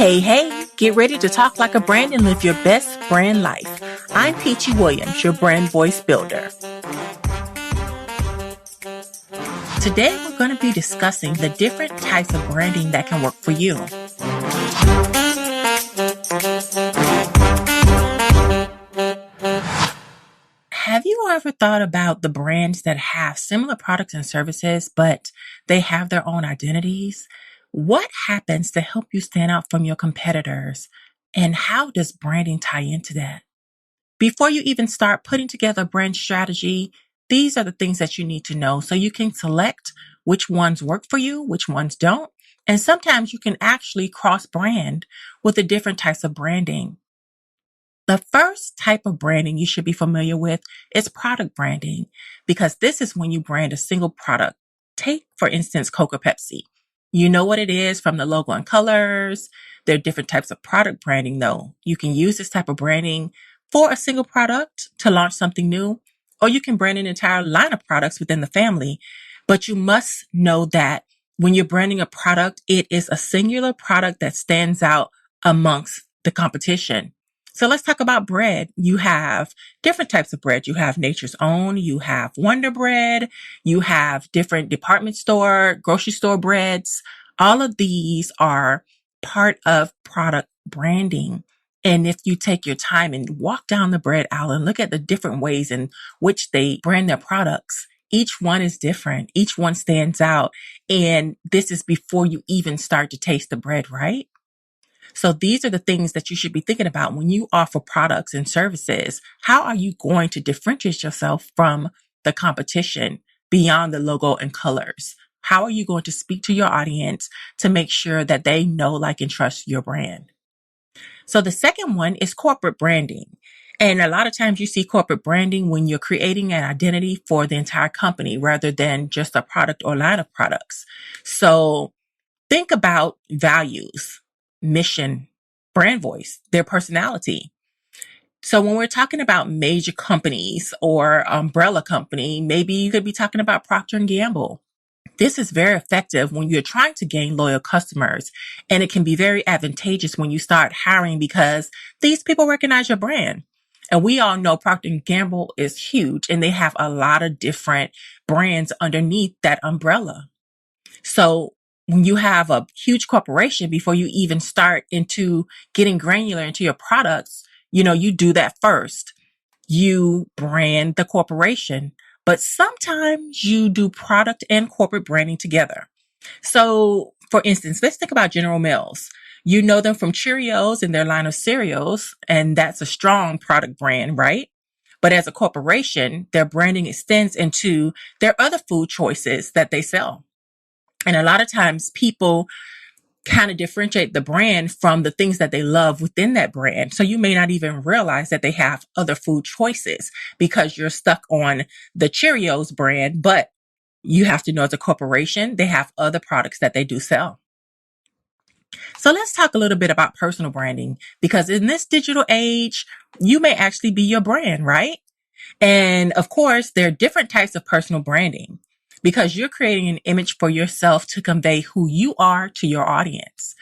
Hey, get ready to talk like a brand and live your best brand life. I'm Peachy Williams, your brand voice builder. Today, we're going to be discussing the different types of branding that can work for you. Have you ever thought about the brands that have similar products and services, but they have their own identities? What happens to help you stand out from your competitors? And how does branding tie into that? Before you even start putting together a brand strategy, these are the things that you need to know so you can select which ones work for you, which ones don't. And sometimes you can actually cross brand with the different types of branding. The first type of branding you should be familiar with is product branding, because this is when you brand a single product. Take, for instance, Coke or Pepsi. You know what it is from the logo and colors. There are different types of product branding, though. You can use this type of branding for a single product to launch something new, or you can brand an entire line of products within the family. But you must know that when you're branding a product, it is a singular product that stands out amongst the competition. So let's talk about bread. You have different types of bread. You have Nature's Own, you have Wonder Bread, you have different department store, grocery store breads. All of these are part of product branding. And if you take your time and walk down the bread aisle and look at the different ways in which they brand their products, each one is different. Each one stands out. And this is before you even start to taste the bread, right? So these are the things that you should be thinking about when you offer products and services. How are you going to differentiate yourself from the competition beyond the logo and colors? How are you going to speak to your audience to make sure that they know, like, and trust your brand? So the second one is corporate branding. And a lot of times you see corporate branding when you're creating an identity for the entire company rather than just a product or line of products. So think about values, mission, brand voice, their personality. So when we're talking about major companies or umbrella company, maybe you could be talking about Procter and Gamble. This is very effective when you're trying to gain loyal customers, and it can be very advantageous when you start hiring because these people recognize your brand. And we all know Procter and Gamble is huge, and they have a lot of different brands underneath that umbrella. So when you have a huge corporation, before you even start into getting granular into your products, you do that first. You brand the corporation, but sometimes you do product and corporate branding together. So for instance, let's think about General Mills. You know them from Cheerios and their line of cereals, and that's a strong product brand, right? But as a corporation, their branding extends into their other food choices that they sell. And a lot of times people kind of differentiate the brand from the things that they love within that brand. So you may not even realize that they have other food choices because you're stuck on the Cheerios brand, but you have to know as a corporation, they have other products that they do sell. So let's talk a little bit about personal branding, because in this digital age, you may actually be your brand, right? And of course, there are different types of personal branding because you're creating an image for yourself to convey who you are to your audience.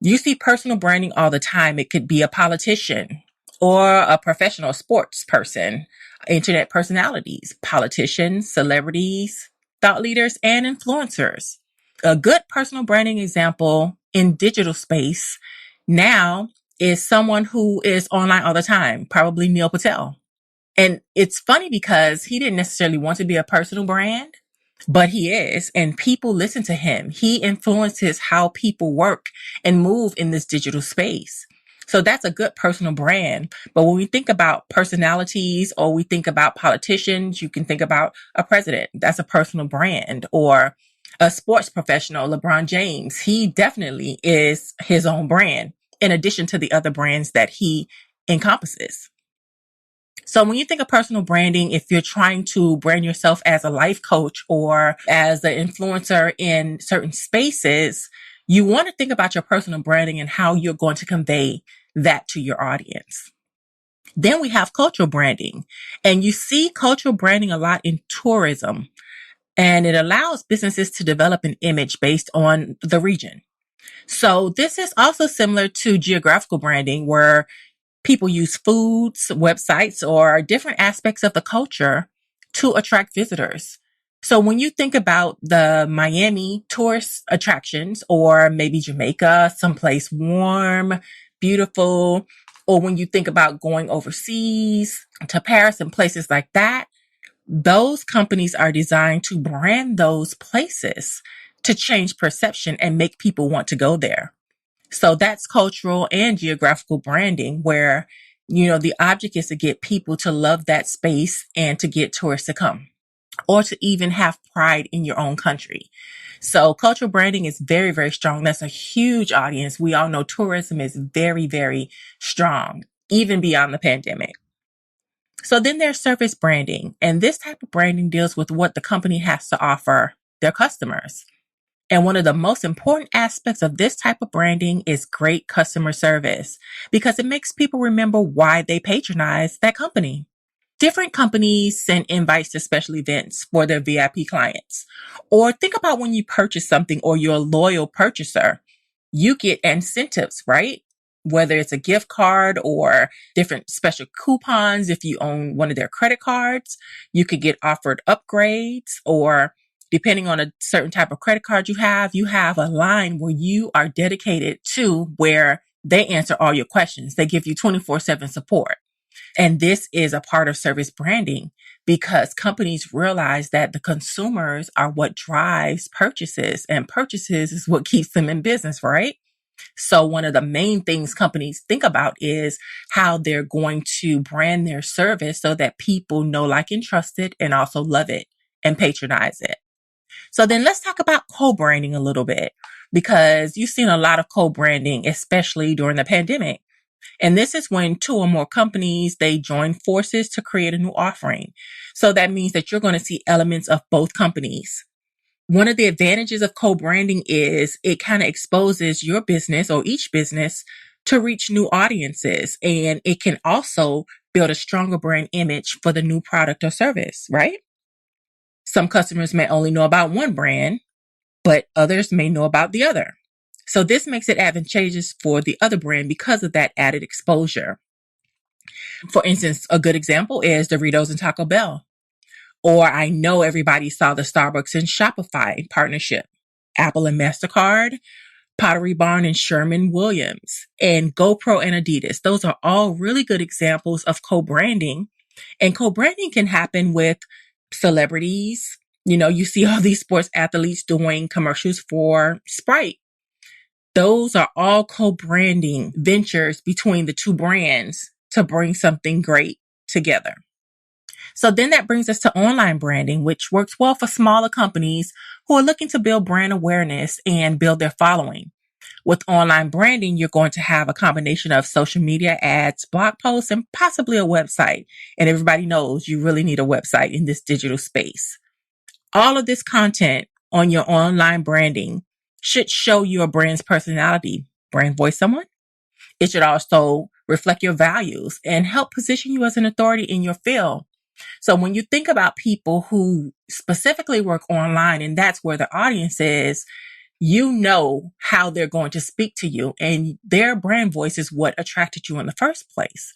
You see personal branding all the time. It could be a politician or a professional sports person, internet personalities, politicians, celebrities, thought leaders, and influencers. A good personal branding example in digital space now is someone who is online all the time, probably Neil Patel. And it's funny because he didn't necessarily want to be a personal brand, but he is, and people listen to him. He influences how people work and move in this digital space. So that's a good personal brand. But when we think about personalities or we think about politicians, you can think about a president. That's a personal brand. Or a sports professional, LeBron James. He definitely is his own brand, in addition to the other brands that he encompasses. So when you think of personal branding, if you're trying to brand yourself as a life coach or as an influencer in certain spaces, you want to think about your personal branding and how you're going to convey that to your audience. Then we have cultural branding, and you see cultural branding a lot in tourism, and it allows businesses to develop an image based on the region. So this is also similar to geographical branding, where people use foods, websites, or different aspects of the culture to attract visitors. So when you think about the Miami tourist attractions, or maybe Jamaica, someplace warm, beautiful, or when you think about going overseas to Paris and places like that, those companies are designed to brand those places to change perception and make people want to go there. So that's cultural and geographical branding, where, the object is to get people to love that space and to get tourists to come, or to even have pride in your own country. So cultural branding is very, very strong. That's a huge audience. We all know tourism is very, very strong, even beyond the pandemic. So then there's service branding, and this type of branding deals with what the company has to offer their customers. And one of the most important aspects of this type of branding is great customer service, because it makes people remember why they patronize that company. Different companies send invites to special events for their VIP clients. Or think about when you purchase something or you're a loyal purchaser, you get incentives, right? Whether it's a gift card or different special coupons. If you own one of their credit cards, you could get offered upgrades, or depending on a certain type of credit card you have a line where you are dedicated to, where they answer all your questions. They give you 24/7 support. And this is a part of service branding, because companies realize that the consumers are what drives purchases, and purchases is what keeps them in business, right? So one of the main things companies think about is how they're going to brand their service so that people know, like, and trust it, and also love it and patronize it. So then let's talk about co-branding a little bit, because you've seen a lot of co-branding, especially during the pandemic. And this is when two or more companies, they join forces to create a new offering. So that means that you're going to see elements of both companies. One of the advantages of co-branding is it kind of exposes your business, or each business, to reach new audiences. And it can also build a stronger brand image for the new product or service, right? Some customers may only know about one brand, but others may know about the other. So this makes it advantageous for the other brand because of that added exposure. For instance, a good example is Doritos and Taco Bell. Or I know everybody saw the Starbucks and Shopify partnership, Apple and MasterCard, Pottery Barn and Sherman-Williams, and GoPro and Adidas. Those are all really good examples of co-branding. And co-branding can happen with celebrities. You see all these sports athletes doing commercials for Sprite. Those are all co-branding ventures between the two brands to bring something great together. So then that brings us to online branding, which works well for smaller companies who are looking to build brand awareness and build their following. With online branding, you're going to have a combination of social media ads, blog posts, and possibly a website. And everybody knows you really need a website in this digital space. All of this content on your online branding should show your brand's personality, brand voice someone. It should also reflect your values and help position you as an authority in your field. So when you think about people who specifically work online, and that's where the audience is, you know how they're going to speak to you, and their brand voice is what attracted you in the first place.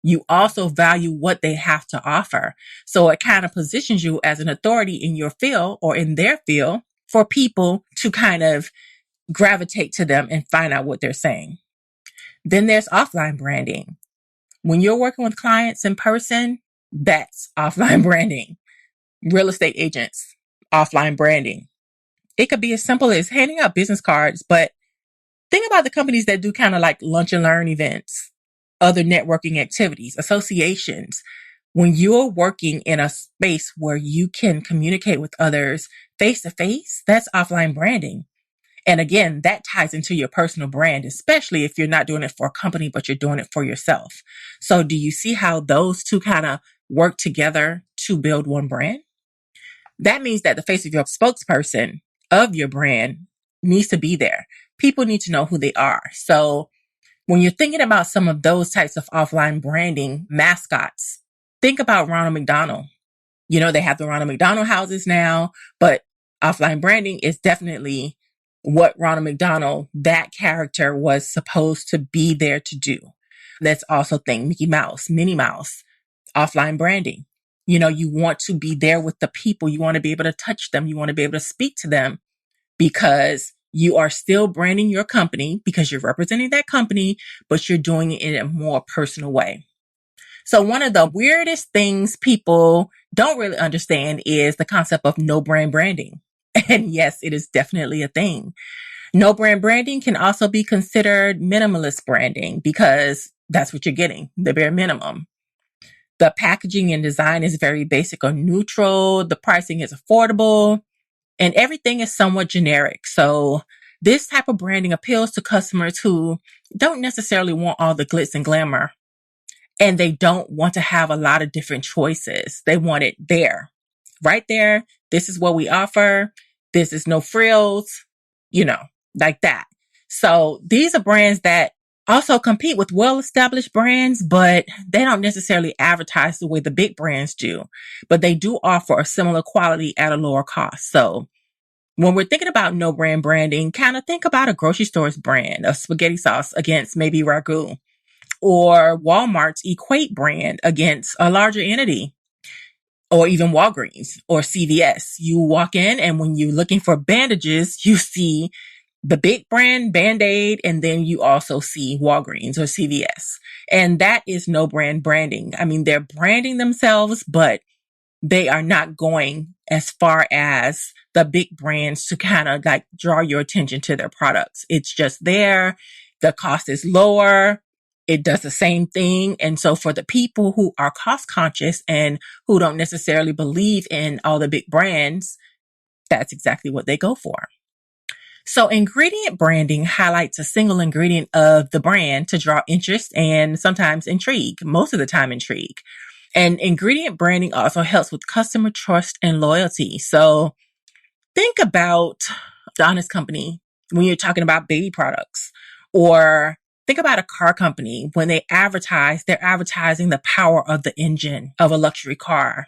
You also value what they have to offer. So it kind of positions you as an authority in your field or in their field for people to kind of gravitate to them and find out what they're saying. Then there's offline branding. When you're working with clients in person, that's offline branding. Real estate agents, offline branding. It could be as simple as handing out business cards, but think about the companies that do kind of like lunch and learn events, other networking activities, associations. When you're working in a space where you can communicate with others face to face, that's offline branding. And again, that ties into your personal brand, especially if you're not doing it for a company, but you're doing it for yourself. So do you see how those two kind of work together to build one brand? That means that the face of your spokesperson of your brand needs to be there. People need to know who they are. So when you're thinking about some of those types of offline branding mascots, think about Ronald McDonald. They have the Ronald McDonald houses now, but offline branding is definitely what Ronald McDonald, that character, was supposed to be there to do. Let's also think Mickey Mouse, Minnie Mouse, offline branding. You want to be there with the people. You want to be able to touch them. You want to be able to speak to them because you are still branding your company because you're representing that company, but you're doing it in a more personal way. So one of the weirdest things people don't really understand is the concept of no brand branding. And yes, it is definitely a thing. No brand branding can also be considered minimalist branding because that's what you're getting, the bare minimum. The packaging and design is very basic or neutral. The pricing is affordable and everything is somewhat generic. So this type of branding appeals to customers who don't necessarily want all the glitz and glamour, and they don't want to have a lot of different choices. They want it there, right there. This is what we offer. This is no frills, like that. So these are brands that also compete with well-established brands, but they don't necessarily advertise the way the big brands do, but they do offer a similar quality at a lower cost. So when we're thinking about no brand branding, kind of think about a grocery store's brand of spaghetti sauce against maybe Ragu, or Walmart's Equate brand against a larger entity, or even Walgreens or CVS. You walk in and when you're looking for bandages, you see the big brand Band-Aid, and then you also see Walgreens or CVS. And that is no brand branding. I mean, they're branding themselves, but they are not going as far as the big brands to kind of like draw your attention to their products. It's just there. The cost is lower. It does the same thing. And so for the people who are cost conscious and who don't necessarily believe in all the big brands, that's exactly what they go for. So ingredient branding highlights a single ingredient of the brand to draw interest and sometimes intrigue, most of the time intrigue. And ingredient branding also helps with customer trust and loyalty. So think about the Honest Company when you're talking about baby products, or think about a car company when they advertise, they're advertising the power of the engine of a luxury car.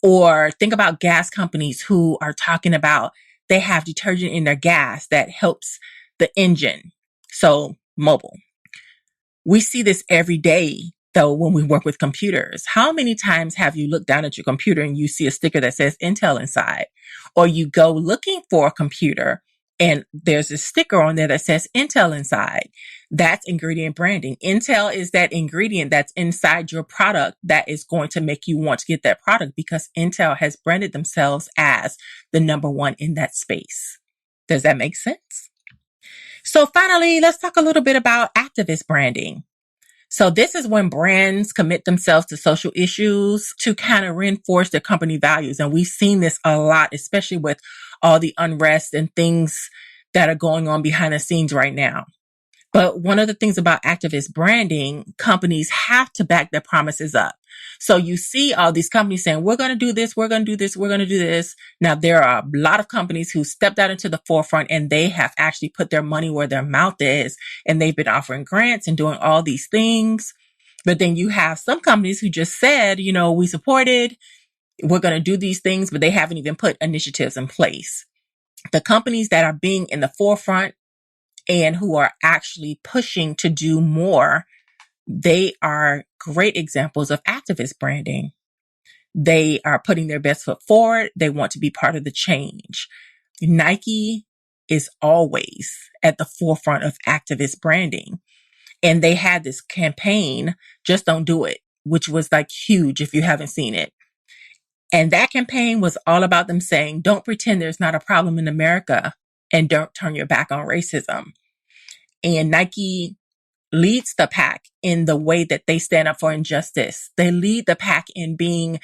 Or think about gas companies who are talking about they have detergent in their gas that helps the engine. So mobile. We see this every day, though, when we work with computers. How many times have you looked down at your computer and you see a sticker that says Intel inside? Or you go looking for a computer and there's a sticker on there that says Intel inside. That's ingredient branding. Intel is that ingredient that's inside your product that is going to make you want to get that product because Intel has branded themselves as the number one in that space. Does that make sense? So finally, let's talk a little bit about activist branding. So this is when brands commit themselves to social issues to kind of reinforce their company values. And we've seen this a lot, especially with all the unrest and things that are going on behind the scenes right now. But one of the things about activist branding, companies have to back their promises up. So you see all these companies saying, we're going to do this, we're going to do this, we're going to do this. Now, there are a lot of companies who stepped out into the forefront and they have actually put their money where their mouth is. And they've been offering grants and doing all these things. But then you have some companies who just said, we supported, we're going to do these things, but they haven't even put initiatives in place. The companies that are being in the forefront and who are actually pushing to do more, they are great examples of activist branding. They are putting their best foot forward. They want to be part of the change. Nike is always at the forefront of activist branding. And they had this campaign, Just Don't Do It, which was like huge if you haven't seen it. And that campaign was all about them saying, don't pretend there's not a problem in America and don't turn your back on racism. And Nike leads the pack in the way that they stand up for injustice. They lead the pack in being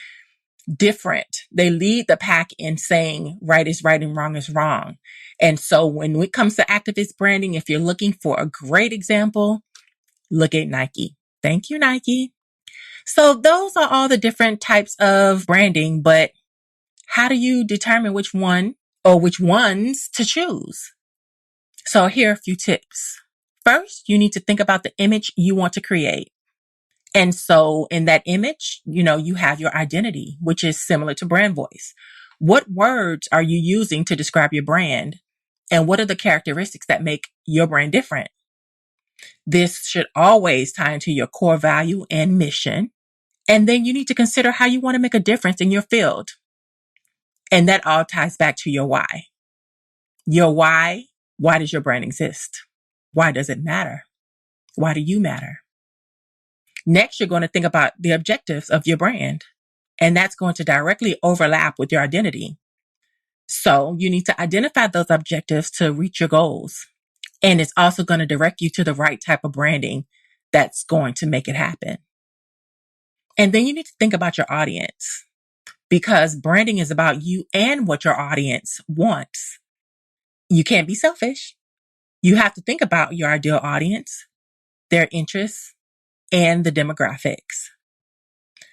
different. They lead the pack in saying right is right and wrong is wrong. And so when it comes to activist branding, if you're looking for a great example, look at Nike. Thank you, Nike. So those are all the different types of branding, but how do you determine which one or which ones to choose? So here are a few tips. First, you need to think about the image you want to create. And so in that image, you have your identity, which is similar to brand voice. What words are you using to describe your brand? And what are the characteristics that make your brand different? This should always tie into your core value and mission. And then you need to consider how you want to make a difference in your field. And that all ties back to your why. Your why does your brand exist? Why does it matter? Why do you matter? Next, you're going to think about the objectives of your brand, and that's going to directly overlap with your identity. So you need to identify those objectives to reach your goals. And it's also going to direct you to the right type of branding that's going to make it happen. And then you need to think about your audience, because branding is about you and what your audience wants. You can't be selfish. You have to think about your ideal audience, their interests, and the demographics.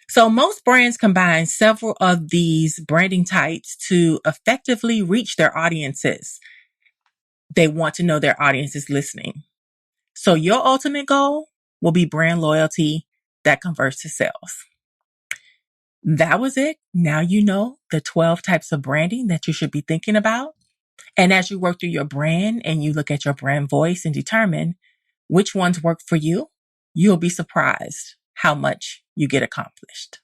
So most brands combine several of these branding types to effectively reach their audiences. They want to know their audience is listening. So your ultimate goal will be brand loyalty that converts to sales. That was it. Now you know the 12 types of branding that you should be thinking about. And as you work through your brand and you look at your brand voice and determine which ones work for you, you'll be surprised how much you get accomplished.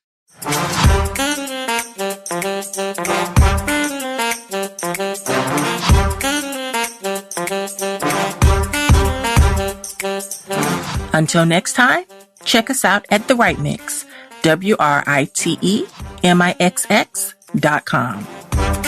Until next time, check us out at The Right Mix, WRITEMIXX.com.